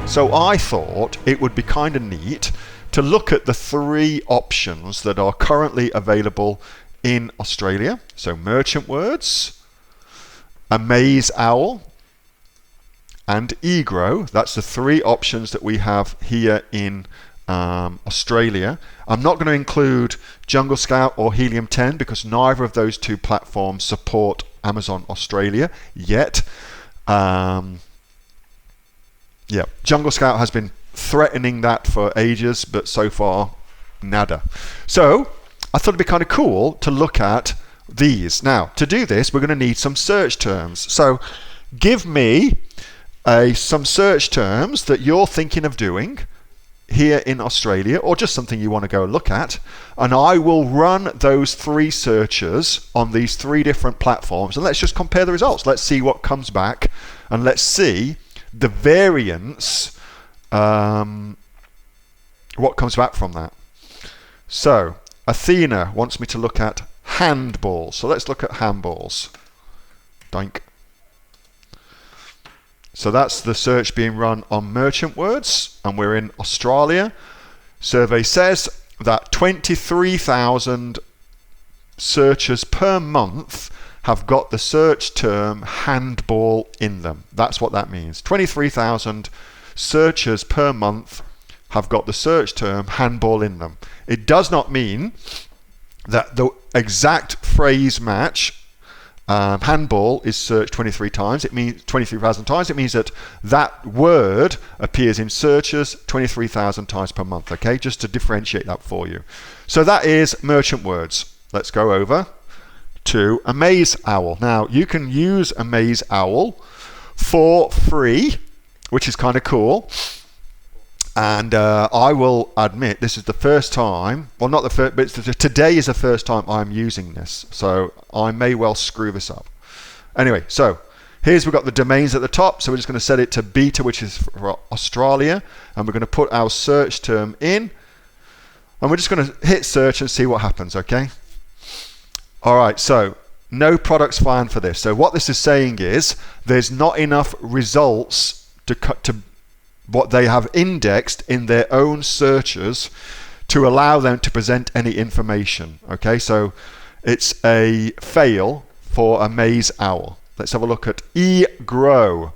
So I thought it would be kind of neat to look at the 3 options that are currently available in Australia. So Merchant Words, Amaze Owl, and eGrow. That's the 3 options that we have here in Australia. I'm not going to include Jungle Scout or Helium 10 because neither of those 2 platforms support Amazon Australia yet. Yeah, Jungle Scout has been threatening that for ages, but so far, nada. So I thought it'd be kind of cool to look at these. Now, to do this, we're going to need some search terms. So give me some search terms that you're thinking of doing here in Australia, or just something you want to go look at, and I will run those 3 searches on these 3 different platforms, and let's just compare the results. Let's see what comes back, and let's see the variance, what comes back from that. So Athena wants me to look at handballs, so let's look at handballs. Doink. So that's the search being run on Merchant Words, and we're in Australia. Survey says that 23,000 searches per month have got the search term handball in them. That's what that means. 23,000 searches per month have got the search term handball in them. It does not mean that the exact phrase match handball is searched 23 times. It means 23,000 times. It means that that word appears in searches 23,000 times per month. Okay, just to differentiate that for you. So that is Merchant Words. Let's go over to Amaze Owl. Now you can use Amaze Owl for free, which is kind of cool. And I will admit this is the first time, well not the first, but today is the first time I'm using this. So I may well screw this up. Anyway, so we've got the domains at the top. So we're just going to set it to beta, which is for Australia. And we're going to put our search term in. And we're just going to hit search and see what happens, okay? All right, so no products found for this. So what this is saying is there's not enough results to what they have indexed in their own searches to allow them to present any information. Okay, so it's a fail for Amaze Owl. Let's have a look at eGrow.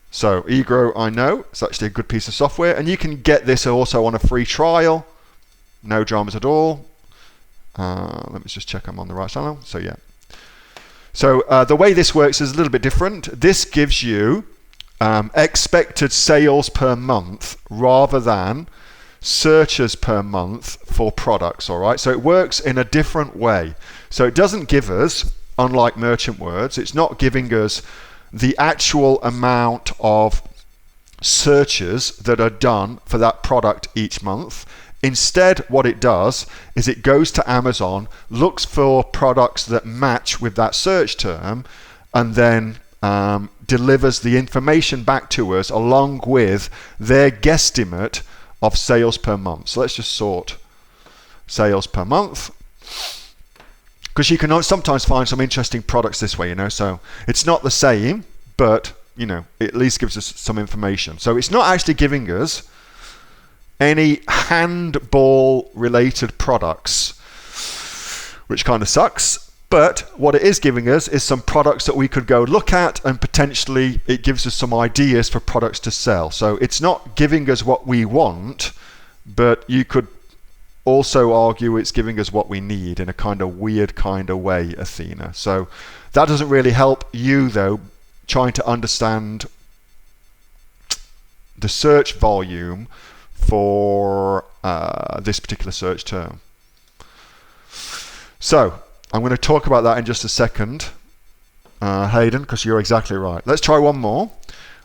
So eGrow, I know, it's actually a good piece of software, and you can get this also on a free trial. No dramas at all. Let me just check I'm on the right channel. So yeah. So the way this works is a little bit different. This gives you expected sales per month rather than searches per month for products. All right, so it works in a different way. So it doesn't give us, unlike Merchant Words, it's not giving us the actual amount of searches that are done for that product each month. Instead, what it does is it goes to Amazon, looks for products that match with that search term, and then delivers the information back to us along with their guesstimate of sales per month. So let's just sort sales per month, because you can sometimes find some interesting products this way, you know. So it's not the same, but you know, it at least gives us some information. So it's not actually giving us any handball related products, which kind of sucks. But what it is giving us is some products that we could go look at, and potentially it gives us some ideas for products to sell. So it's not giving us what we want, but you could also argue it's giving us what we need in a kind of weird kind of way, Athena. So that doesn't really help you though, trying to understand the search volume for this particular search term. So I'm going to talk about that in just a second, Hayden, because you're exactly right. Let's try one more.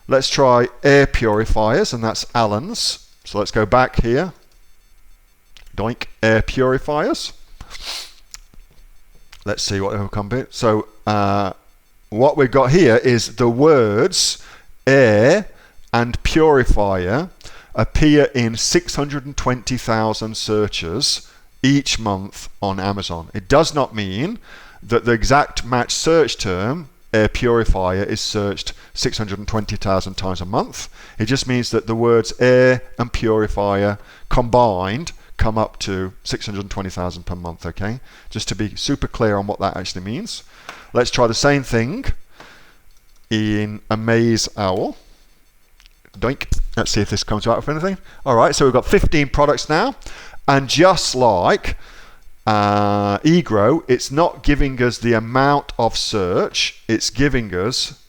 Let's try air purifiers, and that's Allen's. So let's go back here. Doink, air purifiers. Let's see what will come in. So what we've got here is the words air and purifier appear in 620,000 searches each month on Amazon. It does not mean that the exact match search term air purifier is searched 620,000 times a month. It just means that the words air and purifier combined come up to 620,000 per month, okay? Just to be super clear on what that actually means. Let's try the same thing in Amaze Owl. Doink. Let's see if this comes out with anything. All right, so we've got 15 products now. And just like eGrow, it's not giving us the amount of search, it's giving us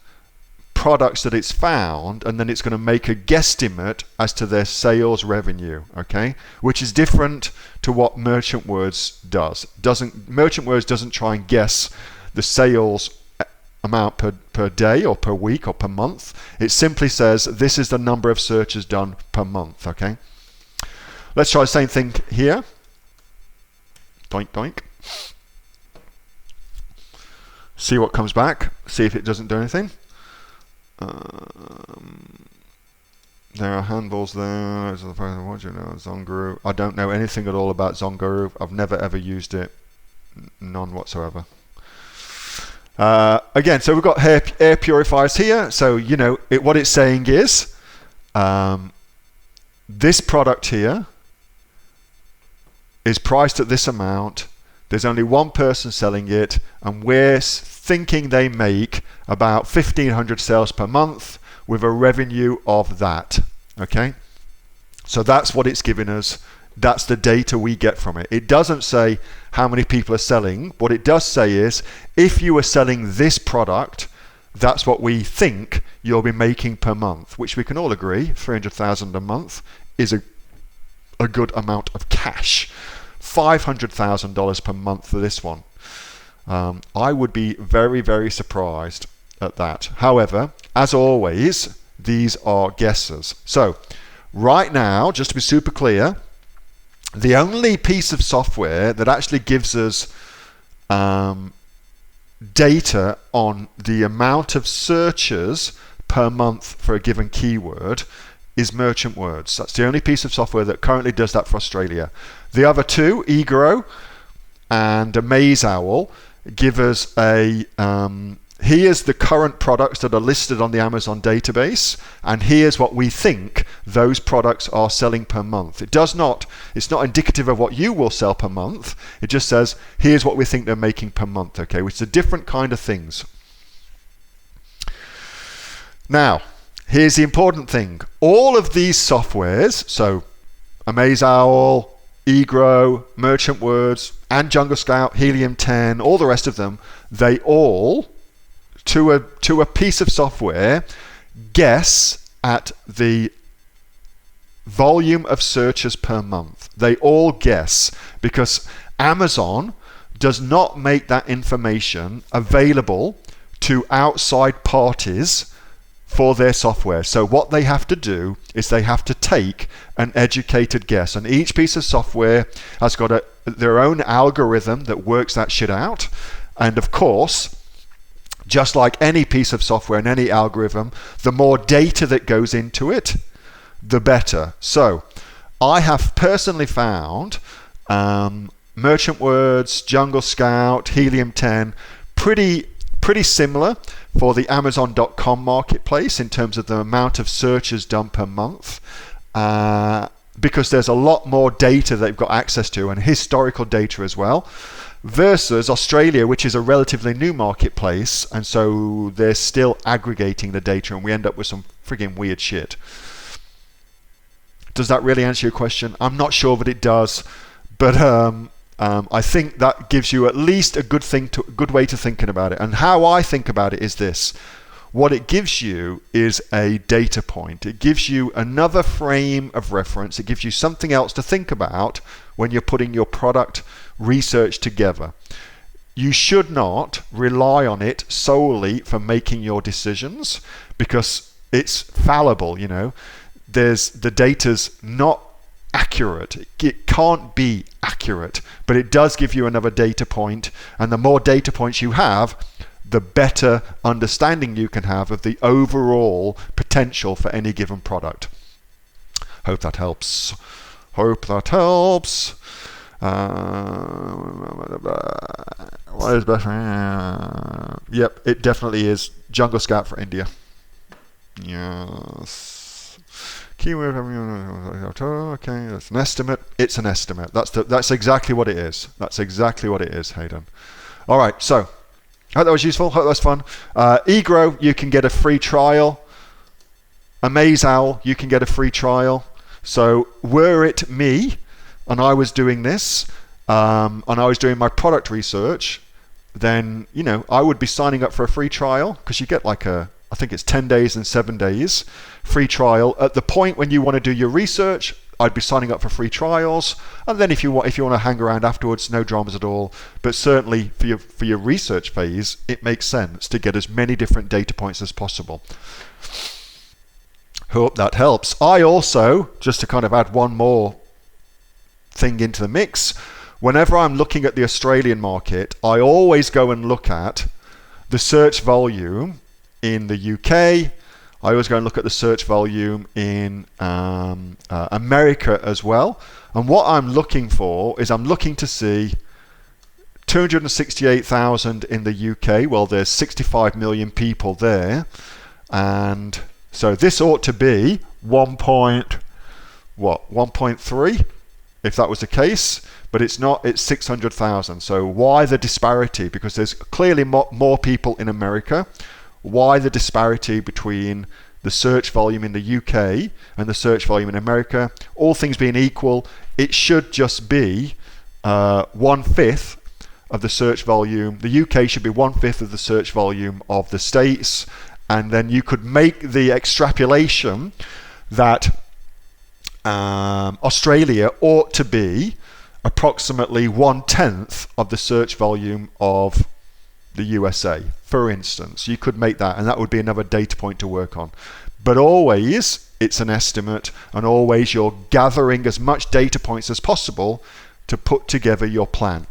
products that it's found, and then it's going to make a guesstimate as to their sales revenue, okay? Which is different to what Merchant Words does. Merchant Words doesn't try and guess the sales amount per day or per week or per month. It simply says this is the number of searches done per month, okay? Let's try the same thing here. Doink, doink. See what comes back. See if it doesn't do anything. There are handballs there. What do you know? Zongaroo. I don't know anything at all about Zongaroo. I've never ever used it. None whatsoever. Again, so we've got air purifiers here. So you know what it's saying is this product here is priced at this amount. There's only one person selling it, and we're thinking they make about 1,500 sales per month with a revenue of that. Okay, so that's what it's giving us. That's the data we get from it. It doesn't say how many people are selling. What it does say is if you are selling this product, that's what we think you'll be making per month, which we can all agree 300,000 a month is a good amount of cash. $500,000 per month for this one. I would be very, very surprised at that. However, as always, these are guesses. So right now, just to be super clear, the only piece of software that actually gives us data on the amount of searches per month for a given keyword is Merchant Words. That's the only piece of software that currently does that for Australia. The other two, eGrow and Amaze Owl, give us a here's the current products that are listed on the Amazon database, and here's what we think those products are selling per month. It's not indicative of what you will sell per month. It just says here's what we think they're making per month, okay, which is a different kind of things. Now, here's the important thing. All of these softwares, so Amaze Owl, eGrow, Merchant Words, and Jungle Scout, Helium 10, all the rest of them, they all, to a piece of software, guess at the volume of searches per month. They all guess because Amazon does not make that information available to outside parties for their software. So what they have to do is they have to take an educated guess, and each piece of software has got their own algorithm that works that shit out. And of course, just like any piece of software and any algorithm, the more data that goes into it, the better. So I have personally found Merchant Words, Jungle Scout, Helium 10 pretty similar for the Amazon.com marketplace in terms of the amount of searches done per month, because there's a lot more data they've got access to, and historical data as well, versus Australia, which is a relatively new marketplace, and so they're still aggregating the data, and we end up with some friggin' weird shit. Does that really answer your question? I'm not sure that it does, but I think that gives you at least a good way to thinking about it. And how I think about it is this. What it gives you is a data point. It gives you another frame of reference. It gives you something else to think about when you're putting your product research together. You should not rely on it solely for making your decisions, because it's fallible, you know. The data's not accurate. It can't be accurate, but it does give you another data point, and the more data points you have, the better understanding you can have of the overall potential for any given product. Hope that helps. What is best? Yep, it definitely is Jungle Scout for India. Yes. Keyword. Okay, that's an estimate. It's an estimate. That's exactly what it is. That's exactly what it is, Hayden. All right. So, hope that was useful. Hope that was fun. eGrow, you can get a free trial. AmazeOwl, you can get a free trial. So, were it me, and I was doing this, and I was doing my product research, then I would be signing up for a free trial, because you get like I think it's 10 days and 7 days free trial. At the point when you want to do your research, I'd be signing up for free trials, and then if you want to hang around afterwards, no dramas at all. But certainly for your research phase, it makes sense to get as many different data points as possible. Hope that helps. I also, just to kind of add one more thing into the mix, whenever I'm looking at the Australian market, I always go and look at the search volume in the UK. I always go and look at the search volume in America as well. And what I'm looking for is I'm looking to see 268,000 in the UK. Well, there's 65 million people there. And so this ought to be 1.3 if that was the case, but it's not. It's 600,000. So why the disparity? Because there's clearly more people in America. Why the disparity between the search volume in the UK and the search volume in America? All things being equal, it should just be 1/5 of the search volume. The UK should be 1/5 of the search volume of the States, and then you could make the extrapolation that Australia ought to be approximately 1/10 of the search volume of the USA, for instance. You could make that, and that would be another data point to work on. But always, it's an estimate, and always you're gathering as much data points as possible to put together your plan.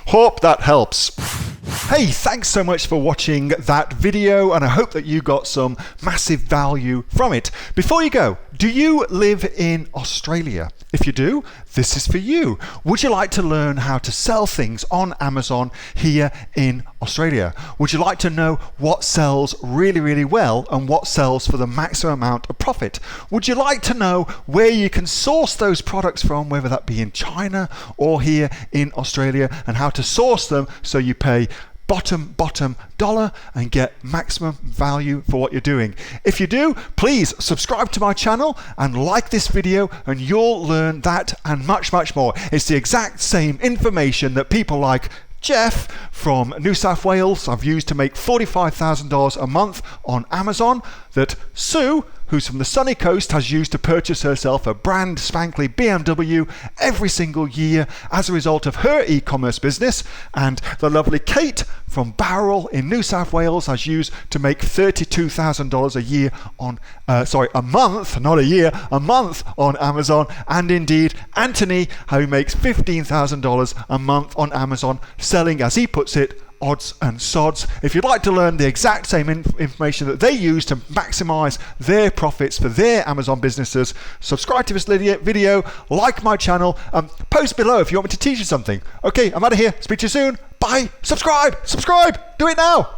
Hope that helps. Hey, thanks so much for watching that video, and I hope that you got some massive value from it. Before you go, do you live in Australia? If you do, this is for you. Would you like to learn how to sell things on Amazon here in Australia? Would you like to know what sells really, really well and what sells for the maximum amount of profit? Would you like to know where you can source those products from, whether that be in China or here in Australia, and how to source them so you pay bottom dollar and get maximum value for what you're doing? If you do, please subscribe to my channel and like this video, and you'll learn that and much more. It's the exact same information that people like Jeff from New South Wales I've used to make $45,000 a month on Amazon, that Sue, who's from the sunny coast, has used to purchase herself a brand spankly BMW every single year as a result of her e-commerce business, and the lovely Kate from Bowral in New South Wales has used to make $32,000 a year on, a month, not a year, a month on Amazon, and indeed Anthony, who makes $15,000 a month on Amazon, selling, as he puts it, odds and sods. If you'd like to learn the exact same information that they use to maximize their profits for their Amazon businesses, subscribe to this video, like my channel, post below if you want me to teach you something. Okay, I'm out of here. Speak to you soon. Bye. Subscribe. Do it now.